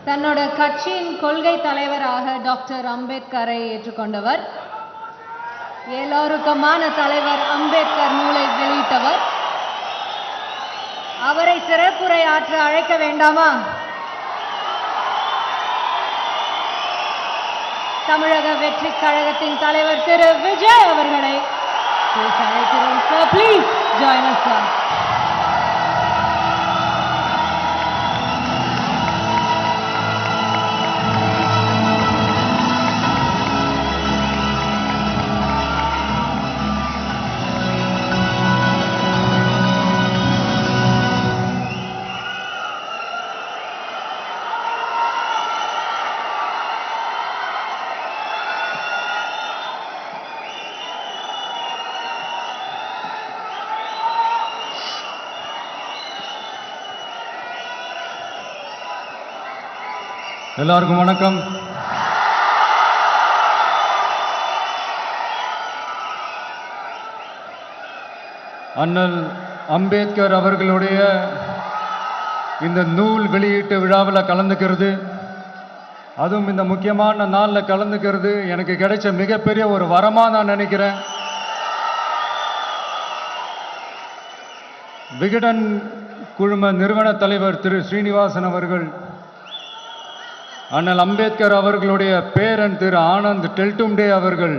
தன்னோட கட்சியின் கொள்கை தலைவராக டாக்டர் அம்பேத்கரை ஏற்றுக்கொண்டவர், எல்லோருக்குமான தலைவர் அம்பேத்கர் நூலை வெளியிட்டவர். அவரை சிறப்புரை ஆற்ற அழைக்க வேண்டாமா? தமிழக வெற்றி கழகத்தின் தலைவர் திரு விஜய் அவர்களை அழைக்கிறோம். Sir, please join us sir. எல்லாருக்கும் வணக்கம். அண்ணல் அம்பேத்கர் அவர்களுடைய இந்த நூல் வெளியீட்டு விழாவில் கலந்துக்கிறது, அதுவும் இந்த முக்கியமான நாளில் கலந்துக்கிறது எனக்கு கிடைச்ச மிகப்பெரிய ஒரு வரமாக நான் நினைக்கிறேன். விகடன் குழும நிறுவன தலைவர் திரு ஸ்ரீனிவாசன் அவர்கள், அண்ணல் அம்பேத்கர் அவர்களுடைய பேரன் திரு ஆனந்த் டெல்டும்டே அவர்கள்,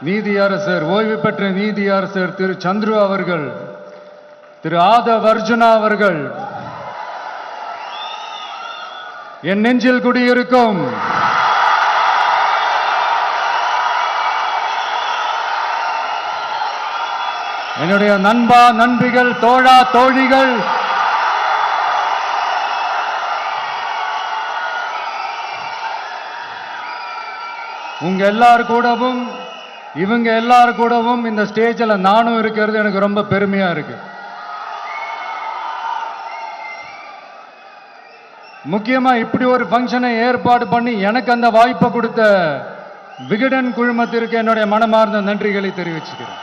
நீதியரசர் ஓய்வு பெற்ற நீதியரசர் திரு சந்துரு அவர்கள், திரு ஆதவ் அர்ஜுனா அவர்கள், என் நெஞ்சில் குடியிருக்கும் என்னுடைய நண்பா நண்பிகள், தோழா தோழிகள், உங்க எல்லாரும் கூடவும் இவங்க எல்லாரும் கூடவும் இந்த ஸ்டேஜில் நானும் இருக்கிறது எனக்கு ரொம்ப பெருமையா இருக்கு. முக்கியமா இப்படி ஒரு ஃபங்க்ஷனை ஏற்பாடு பண்ணி எனக்கு அந்த வாய்ப்பை கொடுத்த விகடன் குழுமத்திற்கு என்னுடைய மனமார்ந்த நன்றிகளை தெரிவிச்சுக்கிறேன்.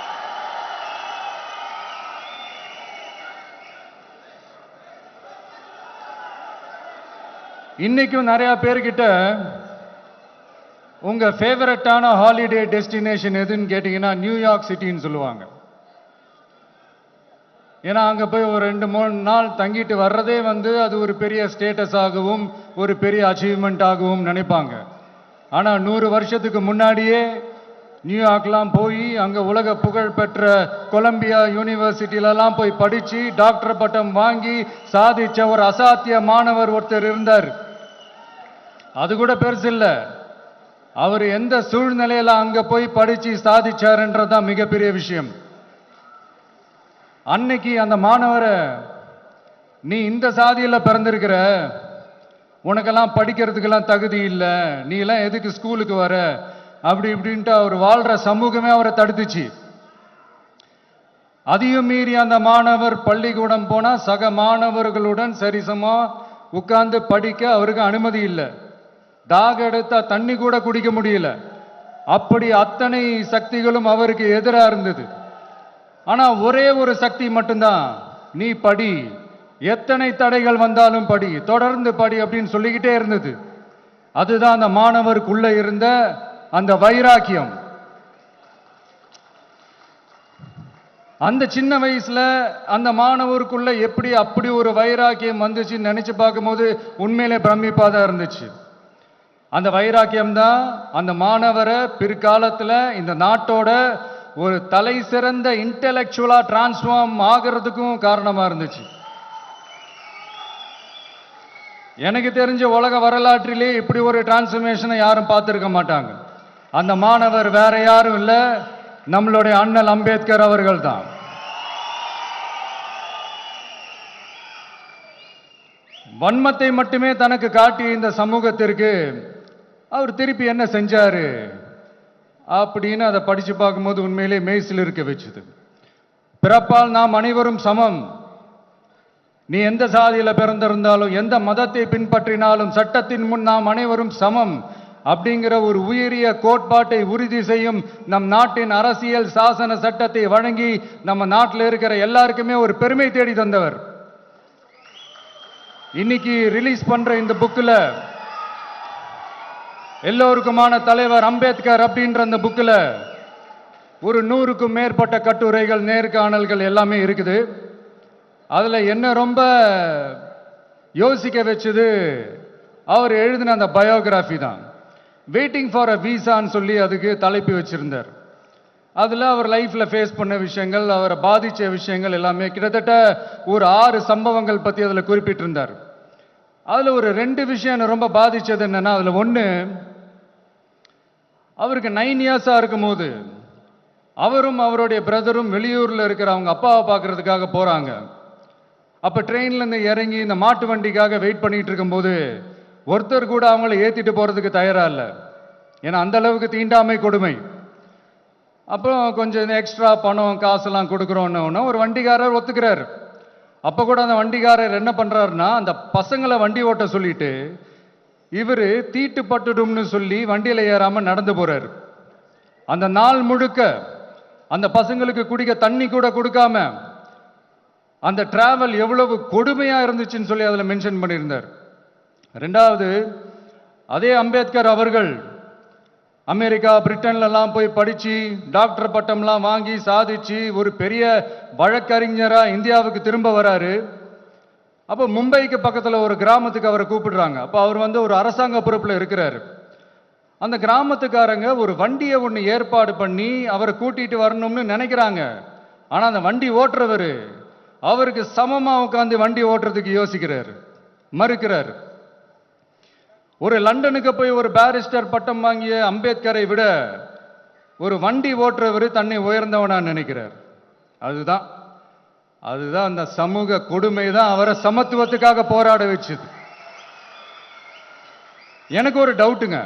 இன்னைக்கும் நிறைய பேர்கிட்ட உங்க ஃபேவரட்டான ஹாலிடே டெஸ்டினேஷன் எதுன்னு கேட்டீங்கன்னா நியூயார்க் சிட்டின்னு சொல்லுவாங்க. ஏன்னா அங்க போய் ஒரு 2-3 நாள் தங்கிட்டு வர்றதே அது ஒரு பெரிய ஸ்டேட்டஸ் ஆகவும் ஒரு பெரிய அச்சீவ்மெண்ட் ஆகவும் நினைப்பாங்க. ஆனா 100 வருஷத்துக்கு முன்னாடியே நியூயார்க்லாம் போய் அங்க உலக புகழ் பெற்ற கொலம்பியா யூனிவர்சிட்டியிலலாம் போய் படிச்சு டாக்டர் பட்டம் வாங்கி சாதிச்ச ஒரு அசாத்திய மாணவர் ஒருத்தர் இருந்தார். அது கூட பெருசு இல்லை, அவர் எந்த சூழ்நிலையில அங்க போய் படிச்சு சாதிச்சாருன்றதுதான் மிகப்பெரிய விஷயம். அன்னைக்கு அந்த மாணவரை, நீ இந்த சாதியில பிறந்திருக்கிற, உனக்கெல்லாம் படிக்கிறதுக்கெல்லாம் தகுதி இல்லை, நீ எல்லாம் எதுக்கு ஸ்கூலுக்கு வர, அப்படி இப்படின்ட்டு அவர் வாழ்ற சமூகமே அவரை தடுத்துச்சு. அதையும் மீறி அந்த மாணவர் பள்ளிக்கூடம் போனா சக மாணவர்களுடன் சரிசமா உட்கார்ந்து படிக்க அவருக்கு அனுமதி இல்லை. தாக எடுத்தா தண்ணி கூட குடிக்க முடியல. அப்படி அத்தனை சக்திகளும் அவருக்கு எதிராக இருந்தது. ஆனா ஒரே ஒரு சக்தி மட்டும்தான், நீ படி, எத்தனை தடைகள் வந்தாலும் படி, தொடர்ந்து படி அப்படின்னு சொல்லிக்கிட்டே இருந்தது. அதுதான் அந்த மாணவருக்குள்ள இருந்த அந்த வைராக்கியம். அந்த சின்ன வயசுல அந்த மாணவருக்குள்ள எப்படி அப்படி ஒரு வைராக்கியம் வந்துச்சுன்னு நினைச்சு பார்க்கும்போது உண்மையிலே பிரமிப்பா தான் இருந்துச்சு. அந்த வைராக்கியம் தான் அந்த மாணவரை பிற்காலத்தில் இந்த நாட்டோட ஒரு தலை சிறந்த இன்டெலெக்சுவலா டிரான்ஸ்ஃபார்ம் ஆகிறதுக்கும் காரணமா இருந்துச்சு. எனக்கு தெரிஞ்ச உலக வரலாற்றிலே இப்படி ஒரு டிரான்ஸ்ஃபர்மேஷனை யாரும் பார்த்திருக்க மாட்டாங்க. அந்த மாணவர் வேற யாரும் இல்லை, நம்மளுடைய அண்ணல் அம்பேத்கர் அவர்கள் தான். வன்மத்தை மட்டுமே தனக்கு காட்டிய இந்த சமூகத்திற்கு அவர் திருப்பி என்ன செஞ்சாரு அப்படின்னு அதை படிச்சு பார்க்கும்போது உண்மையிலே மெய்சில் இருக்க வச்சுது. பிறப்பால் நாம் அனைவரும் சமம், நீ எந்த சாதியில பிறந்திருந்தாலும் எந்த மதத்தை பின்பற்றினாலும் சட்டத்தின் முன் நாம் அனைவரும் சமம் அப்படிங்கிற ஒரு உயரிய கோட்பாட்டை உறுதி செய்யும் நம் நாட்டின் அரசியல் சாசன சட்டத்தை வழங்கி நம்ம நாட்டில் இருக்கிற எல்லாருக்குமே ஒரு பெருமை தேடி தந்தவர். இன்னைக்கு ரிலீஸ் பண்ற இந்த புக்கில் எல்லோருக்குமான தலைவர் அம்பேத்கர் அப்படின்ற அந்த புக்கில் ஒரு 100க்கும் மேற்பட்ட கட்டுரைகள், நேர்காணல்கள் எல்லாமே இருக்குது. அதில் என்ன ரொம்ப யோசிக்க வச்சது அவர் எழுதின அந்த பயோகிராஃபி தான். வெயிட்டிங் ஃபார் அ வீசான்னு சொல்லி அதுக்கு தலைப்பு வச்சிருந்தார். அதில் அவர் லைஃப்பில் ஃபேஸ் பண்ண விஷயங்கள், அவரை பாதித்த விஷயங்கள் எல்லாமே கிட்டத்தட்ட ஒரு 6 சம்பவங்கள் பற்றி அதில் குறிப்பிட்டிருந்தார். அதில் ஒரு 2 விஷயம் என்னை ரொம்ப பாதித்தது என்னென்னா, அதில் ஒன்று, அவருக்கு 9 இயர்ஸாக இருக்கும்போது அவரும் அவருடைய பிரதரும் வெளியூரில் இருக்கிற அவங்க அப்பாவை பார்க்கறதுக்காக போகிறாங்க. அப்போ ட்ரெயின்லேருந்து இறங்கி இந்த மாட்டு வண்டிக்காக வெயிட் பண்ணிட்டு இருக்கும்போது ஒருத்தர் கூட அவங்கள ஏற்றிட்டு போகிறதுக்கு தயாராக இல்லை. ஏன்னா அந்த அளவுக்கு தீண்டாமை கொடுமை. அப்புறம் கொஞ்சம் எக்ஸ்ட்ரா பணம் காசெல்லாம் கொடுக்குறோன்னு ஒரு வண்டிக்காரர் ஒத்துக்கிறார். அப்போ கூட அந்த வண்டிக்காரர் என்ன பண்ணுறாருன்னா, அந்த பசங்களை வண்டி ஓட்ட சொல்லிட்டு இவர் தீட்டுப்பட்டுடும்னு சொல்லி வண்டியில் ஏறாமல் நடந்து போகிறார். அந்த நாள் முழுக்க அந்த பசங்களுக்கு குடிக்க தண்ணி கூட கொடுக்காம அந்த டிராவல் எவ்வளவு கொடுமையாக இருந்துச்சுன்னு சொல்லி அதில் மென்ஷன் பண்ணியிருந்தார். 2வது, அதே அம்பேத்கர் அவர்கள் அமெரிக்கா, பிரிட்டன்லாம் போய் படித்து டாக்டர் பட்டம்லாம் வாங்கி சாதிச்சு ஒரு பெரிய வழக்கறிஞராக இந்தியாவுக்கு திரும்ப வராரு. அப்போ மும்பைக்கு பக்கத்தில் ஒரு கிராமத்துக்கு அவரை கூப்பிடுறாங்க. அப்போ அவர் ஒரு அரசாங்க பொறுப்பில் இருக்கிறார். அந்த கிராமத்துக்காரங்க ஒரு வண்டியை ஒன்று ஏற்பாடு பண்ணி அவரை கூட்டிகிட்டு வரணும்னு நினைக்கிறாங்க. ஆனால் அந்த வண்டி ஓட்டுறவர் அவருக்கு சமமாக உட்காந்து வண்டி ஓட்டுறதுக்கு யோசிக்கிறார், மறுக்கிறார். ஒரு லண்டனுக்கு போய் ஒரு பாரிஸ்டர் பட்டம் வாங்கிய அம்பேத்கரை விட ஒரு வண்டி ஓட்டுறவர் தன்னை உயர்ந்தவனா நினைக்கிறார். அதுதான் அந்த சமூக கொடுமை தான் அவரை சமத்துவத்துக்காக போராட வச்சுது. எனக்கு ஒரு டவுட்டுங்க,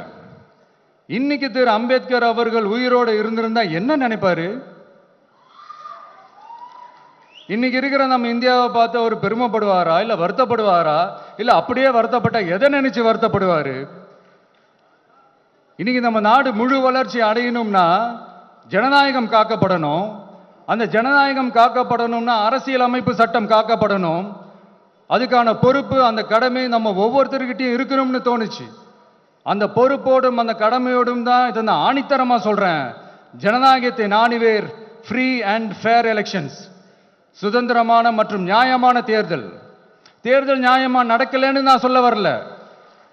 இன்னைக்கு திரு அம்பேத்கர் அவர்கள் உயிரோடு இருந்திருந்தா என்ன நினைப்பாரு? இன்னைக்கு இருக்கிற நம்ம இந்தியாவை பார்த்து அவர் பெருமைப்படுவாரா, இல்ல வருத்தப்படுவாரா, இல்ல அப்படியே வருத்தப்பட்ட எதை நினைச்சு வருத்தப்படுவாரு? இன்னைக்கு நம்ம நாடு முழு வளர்ச்சி அடையணும்னா ஜனநாயகம் காக்கப்படணும். அந்த ஜனநாயகம் காக்கப்படணும்னா அரசியல் அமைப்பு சட்டம் காக்கப்படணும். அதுக்கான பொறுப்பு, அந்த கடமை நம்ம ஒவ்வொருத்தருக்கிட்டையும் இருக்கணும்னு தோணுச்சு. அந்த பொறுப்போடும் அந்த கடமையோடும் தான் இதை நான் ஆணித்தரமா சொல்றேன். ஜனநாயகத்தை நாணிவேர் ஃப்ரீ அண்ட் ஃபேர் எலெக்ஷன்ஸ், சுதந்திரமான மற்றும் நியாயமான தேர்தல். தேர்தல் நியாயமா நடக்கலன்னு நான் சொல்ல வரல,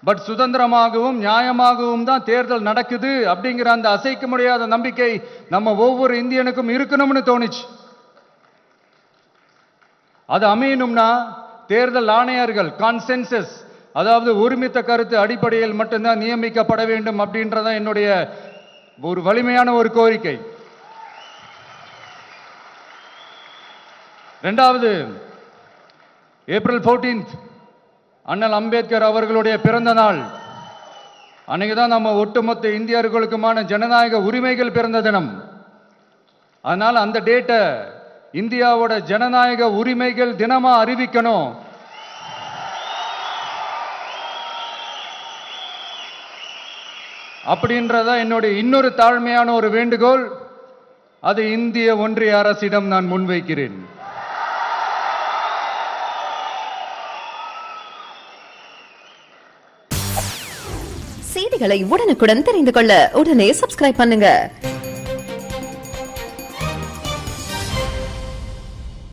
பட் சுதந்திரமாகவும் நியாயமாகவும் தான் தேர்தல் நடக்குது அப்படிங்கிற அந்த அசைக்க முடியாத நம்பிக்கை நம்ம ஒவ்வொரு இந்தியனுக்கும் இருக்கணும்னு தோணுச்சு. அது அமையணும்னா தேர்தல் ஆணையர்கள் கான்சென்சஸ், அதாவது ஒருமித்த கருத்து அடிப்படையில் மட்டும்தான் நியமிக்கப்பட வேண்டும் அப்படின்றத என்னுடைய ஒரு வலிமையான ஒரு கோரிக்கை. 2வது, ஏப்ரல் 14 அண்ணல் அம்பேத்கர் அவர்களுடைய பிறந்த நாள். அன்னைக்கு தான் நம்ம ஒட்டுமொத்த இந்தியர்களுக்குமான ஜனநாயக உரிமைகள் பிறந்த தினம். அதனால அந்த டேட்டை இந்தியாவோட ஜனநாயக உரிமைகள் தினமா அறிவிக்கணும். அப்படின்றத என்னுடைய இன்னொரு தாழ்மையான ஒரு வேண்டுகோள். அது இந்திய ஒன்றிய அரசிடம் நான் முன்வைக்கிறேன். செய்திகளை உடனுக்குடன் தெரிந்து கொள்ள உடனே சப்ஸ்கிரைப் பண்ணுங்க.